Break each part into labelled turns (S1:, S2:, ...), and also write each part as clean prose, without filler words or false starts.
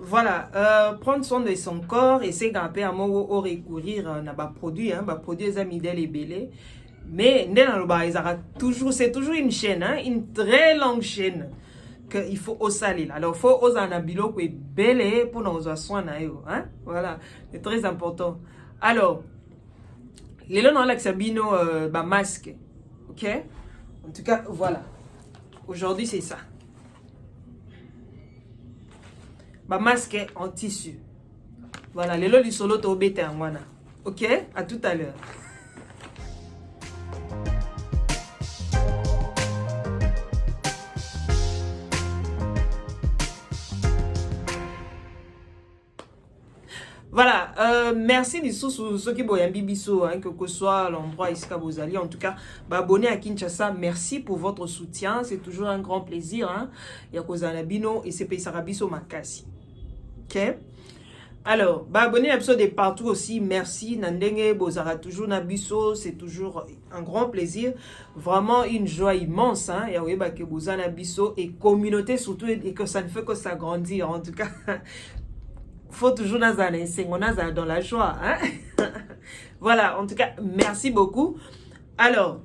S1: Voilà, prendre soin de son corps et c'est grimper à mon recourir à un produit, produit des amis et belé. Mais toujours, c'est toujours une chaîne, hein, une très longue chaîne qu'il faut osaler. Alors, il faut oser un habilo qui est belé pour nous soin, hein. Voilà, c'est très important. Alors, les gens ont l'accabino masque, ok? En tout cas, voilà. Aujourd'hui, c'est ça. Masque en tissu. Voilà, les lots du solo t'obété en wana. Ok? À tout à l'heure. Voilà, merci de ceux qui boyent bibiso, hein, que soit l'endroit ici vous allez. En tout cas, abonnez à Kinshasa. Merci pour votre soutien. C'est toujours un grand plaisir. Hein. Yakozana Bino et c'est Sarabiso Makasi. Ok? Alors, abonnez à de partout aussi. Merci. Nandenge Bozara toujours Nabiso. C'est toujours un grand plaisir. Vraiment une joie immense. Hein. Yaoueba que Bozana Biso et communauté surtout et que ça ne fait que s'agrandir. En tout cas. Faut toujours dans la joie. Hein? Voilà, en tout cas, merci beaucoup. Alors,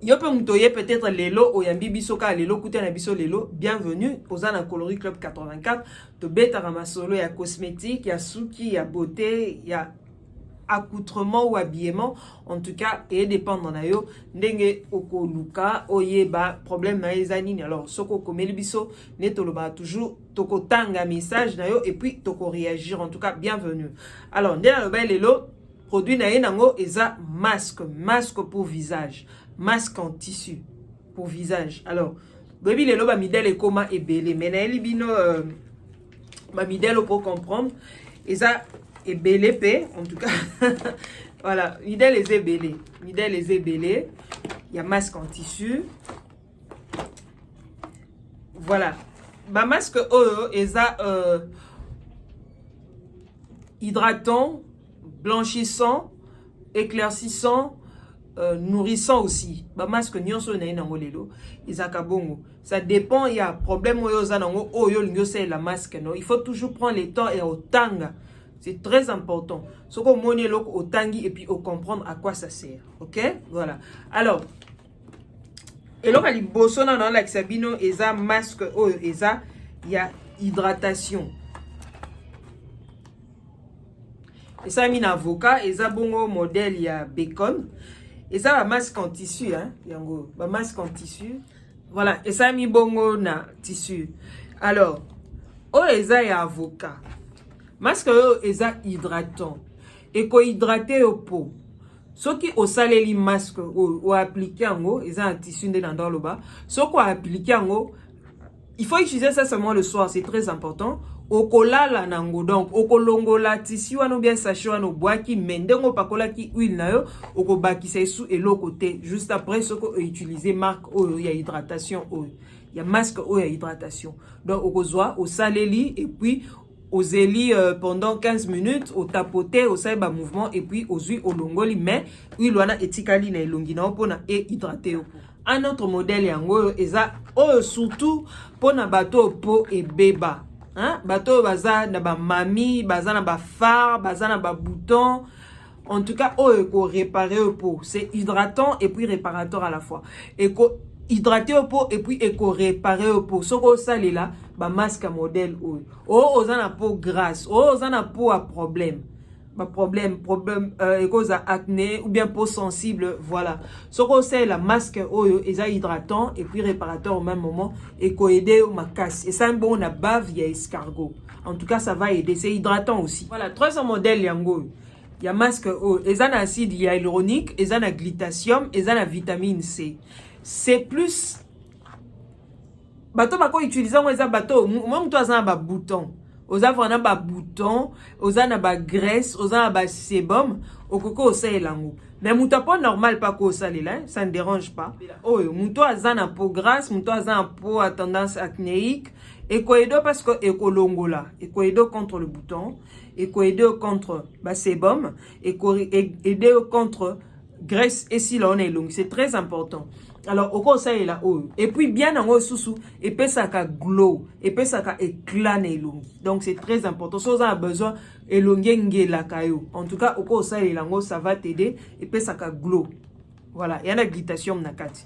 S1: Yope Moutoye peut-être Lelo, Oyambi Bisoka, Lelo, Koutena Biso Lelo, bienvenue aux Anna Coloris Club 84. De Beta Ramasolo, il y a cosmétique, il y a souki, il y a beauté, il y a accoutrement ou habillement, en tout cas, et dépendant na yo, ndenge oko luka, oyeba, problème na ezanini. Alors, soko komeli biso, ne toloba toujours, toko tanga message na yo, et puis toko réagir, en tout cas, bienvenue. Alors, ndenge na loba lelo, produit na nango, eza masque pour visage, masque en tissu, pour visage. Alors, baby lelo, ba midèle et koma et belé, mais na elibino, ba midèle pour comprendre, eza et belé, en tout cas, voilà, midèle les belé. Midèle les belé. Il y a masque en tissu. Voilà. Ma masque eza hydratant, blanchissant, éclaircissant, nourrissant aussi. Ma masque nyonso na nango lelo. Izaka bongo. Ça dépend, il y a problème oyo nango oyo lingo c'est la masque non. Il faut toujours prendre le temps et au tanga. C'est très important. Ce qu'on monnaie au tangi et puis au comprendre à quoi ça sert. Ok? Voilà. Alors, et là, il y a dans l'axabino, il y a masque, il y a hydratation. Et ça, il y a un avocat, il y a un bon modèle, il y a bacon. Et ça, un masque en tissu, hein? Il y a un masque en tissu. Voilà. Et ça, il y a un bon tissu. Alors, il y a un avocat. Masque est hydratant et ko hydraté au peau. Ce qui au salé masque ou appliqué en haut, ils ont un tissu dans le bas. Ce qu'on a appliqué en haut, il faut utiliser ça seulement le soir, c'est très important. Au kola la nango donc au kolongo la tissu ou bien sachet ou bois qui mendengo pakola qui huile na yo au ko bakisa sous et l'autre côté juste après ce qu'on utiliser marque il y a hydratation il y a masque il y a hydratation. Donc au kozoa au salé et puis aux élis pendant 15 minutes, au tapoter, au saïba mouvement, et puis aux huiles au longoli, mais huile wana etikali na elongina pona et hydraté. Un autre modèle yango eza surtout pona bateau po et beba. Hein? Bateau baza na ba mami, baza na ba phare, baza na ba bouton. En tout cas, ko réparer au pot. C'est hydratant et puis réparateur à la fois. Et hydrater au pot et puis éco-réparer au pot. Ce que ça là, ba masque modèle aux a peau grasse, aux a peau à problème. Ba problème cause à acné ou bien peau sensible, voilà. Ce que c'est la masque ils a hydratant et puis réparateur au même moment et aider au macasse. Et ça un bon na bave il y a escargot. En tout cas, ça va aider, c'est hydratant aussi. Voilà, 300 modèles yango. Il y a masque ils ont acide hyaluronique, ils ont glutathium, ils ont vitamine C. C'est plus bateau bako utiliser moi ça bateau moi toi ça ba bouton aux avons ba bouton aux ana ba graisse aux ana ba sébum au coco ça elango mais muta pas normal pas ko ça là ça ne dérange pas muto azana peau grasse muto azana peau à tendance acnéique et koedo parce que ekolongola et koedo contre le bouton et koedo contre ba sébum et aider contre graisse et si là on est long, c'est très important. Alors oko salela oyo et puis bien nango susu epesaka glow epesaka éclat na elongi. Donc c'est très important. Si vous avez besoin elongi ngelaka yo, en tout cas oko salela ngo ça va t'aider epesaka glow. Voilà, il y a la glytation na kati.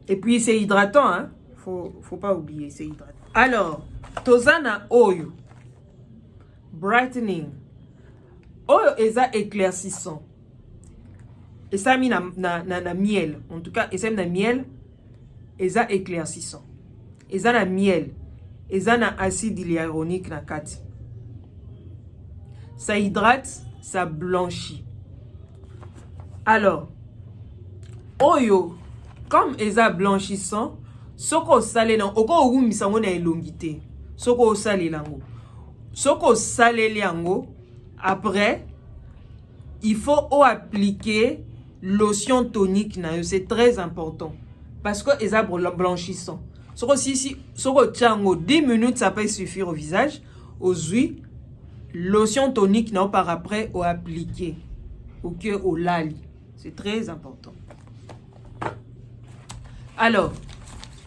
S1: Et puis c'est hydratant, hein. Faut pas oublier, c'est hydratant. Alors, tozana oyo brightening. Oyo eza éclaircissant. Et ça mis na miel. En tout cas, et ça na miel eza éclaircissant. Et ça na miel. Et ça na acide hyaluronique na kati. Ça hydrate, ça blanchit. Alors, oyo comme eza blanchissant, soko salé nan oko oumisa ngo na elongité. Soko salé lango. Soko salé liango, après il faut appliquer lotion tonique na yo, c'est très important parce que eza blanchissant. Soko soko tchango 10 minutes ça peut suffire au visage, aux huiles, lotion tonique na par après au appliquer au cœur au lali. C'est très important. Alors,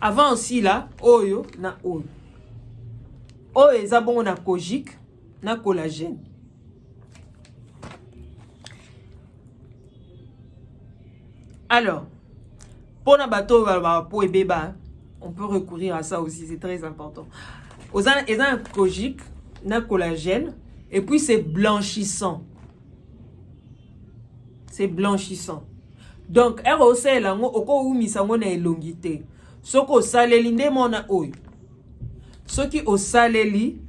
S1: avant aussi là, oyo na oyo. Oyo eza bon na kojique, na collagène. Alors, pour na bateau pour et bébé, on peut recourir à ça aussi, c'est très important. Ils ont un kojique, na collagène, et puis c'est blanchissant. C'est blanchissant. Donc, ROC lango oko umisango na elongité. Soko saleli nde mona oyo. Soki o saleli.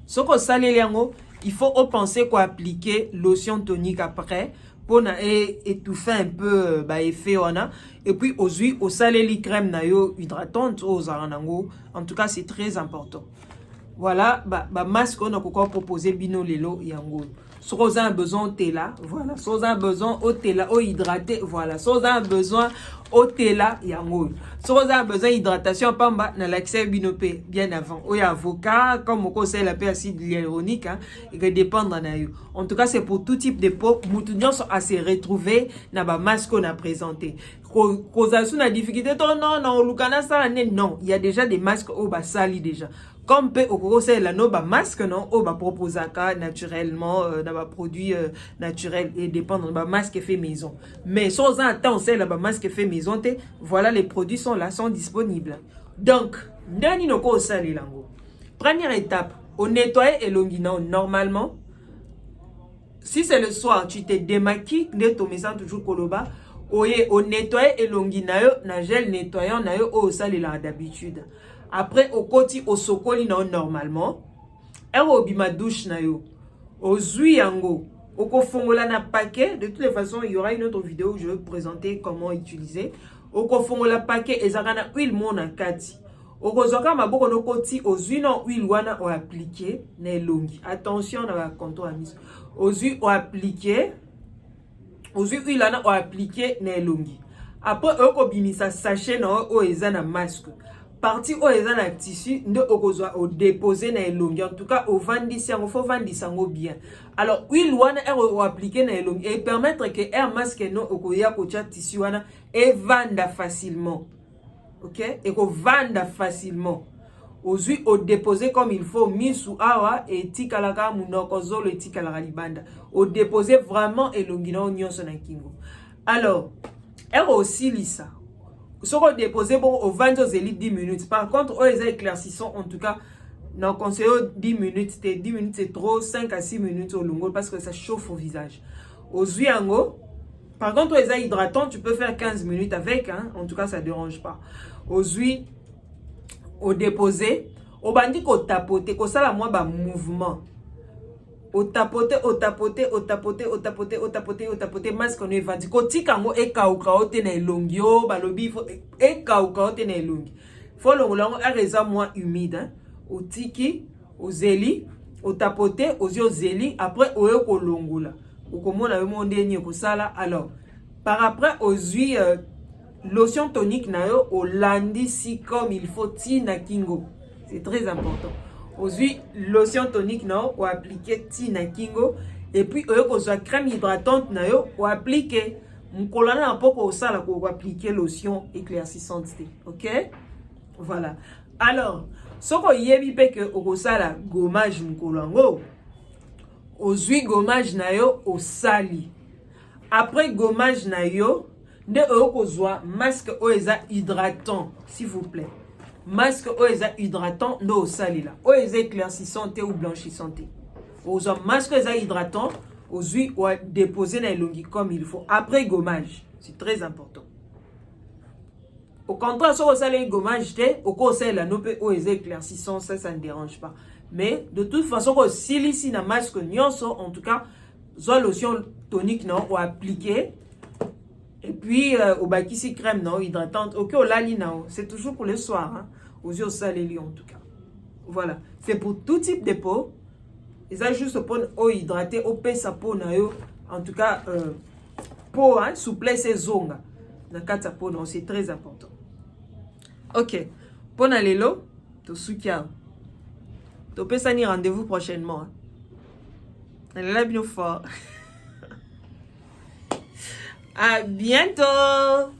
S1: Soko saleli yango, il faut penser quoi appliquer lotion tonique après pour étouffer un peu effet wana. Et puis aux huiles au saleli crème na yo hydratante aux aranango. En tout cas, c'est très important. Voilà, masque on a proposé bino lelo yango. Si vous avez besoin de là, voilà. Si vous avez besoin de là, hydraté, voilà. Si vous avez besoin de là, yango. Si vous avez besoin d'hydratation, pamba, na l'accès binopé bien avant. Ou avocat, comme on conseille la acide hyaluronique, hein, il va dépendre na yo. En tout cas, c'est pour tout type de peau. Moutounions sont assez retrouvés na ba masque qu'on a présenté. Cause na difficulté, non, il y a déjà des masques au bas sali déjà. Comme peut au la no ba masque non au ba proposaka naturellement dans ba produit naturel et dépend de ba masque fait maison. Mais sans un temps c'est la ba masque fait maison te voilà les produits sont là sont disponibles. Donc ndani no ko sali lango. Première étape, on nettoie elongina normalement. Si c'est le soir, tu te démaquilles, ne to maison toujours koloba. Oye, on nettoie elongina yo na gel nettoyant na yo au sali là d'habitude. Après, au côté, au sokoli, normalement, au bima douche na yo, au zui yango, au kofongola na paquet. De toutes les façons, il y aura une autre vidéo où je vais vous présenter comment utiliser. Au kofongola paquet, et zakana huile mona kati. Au kozoka maboko no koti, au zui non huile wana au appliqué, ne longi. Attention, na va contour à mise. Au zui au appliqué, au zui huile wana au appliqué, ne longi. Après, au kobimisa sachet na o ezana masque. Partie où ils ont un tissu, de au déposer na elongi. En tout cas, au vendis yango, faut vendis yango bien. Alors, huile wana au appliquer na elongi et permettre que air masque no okoya kocha tissu wana et venda facilement. OK? Et ko venda facilement. Aux huiles au déposer comme il faut, mis sous awa et tikalaka munoko zolo et tikalaka libanda. Au déposer vraiment elongi na nyonso na kingo. Alors, elle aussi lisa. Si on dépose au 10 minutes. Par contre, les éclaircissants, en tout cas, non, conseille 10 minutes. 10 minutes, c'est trop. 5 à 6 minutes au long parce que ça chauffe au visage. Aux huiles, par contre, les hydratants, tu peux faire 15 minutes avec. Hein, en tout cas, ça ne dérange pas. Aux huiles, au déposer, au bandit, au tapoter, au ça, la moi, mouvement. Au tapoter, au tapoter, au tapoter, au tapoter, au tapoter, au tapoter, masque on est vendu. Koti kango e kauka ote na elongi o balobi faut e kauka ote na elongi. Faut le roulant a reza moins humide. Hein? Au tiki, au zeli, au tapoter, aux yeux zeli. Après au yo kolongola. Au komona yo monde ni ko sala. Alors par après aux huiles lotion tonique na yo au landi si comme il faut ti na kingo. C'est très important. Aux huiles lotion tonique non ou appliquer tina kingo et puis oyo crème hydratante na yo ou appliquer mukolo na poko osala ko appliquer lotion éclaircissante. OK? Voilà. Alors, soko yebi pe que okosala gommage mukolo ngo, ozui gommage na yo osali. Après gommage na yo, nde okozwa masque oeza hydratant, s'il vous plaît. Masque oeza hydratant nde osali la. Oeza éclaircissant ou blanchissant. Ozwa masque oeza hydratant, ozui ou déposer na elongi comme il faut. Après gommage, c'est très important. Au contraire, si vous avez un gommage, vous avez un éclaircissant, ça ne dérange pas. Mais de toute façon, si ici na masque, en tout cas, soit lotion tonique non, ou appliquer. Et puis, au bakisi crème non, hydratante. Ok, au lali non, c'est toujours pour le soir. Hein, aux yeux au salé en tout cas. Voilà. C'est pour tout type de peau. Et ça, juste pour eau hydratée, au sa peau na yo. En tout cas, peau, hein, souplesse et zonga. Dans quatre peau, non, c'est très important. Ok. Pour lelo, to soukia. To peux s'ani rendez-vous prochainement. Elle est bien fort. À bientôt.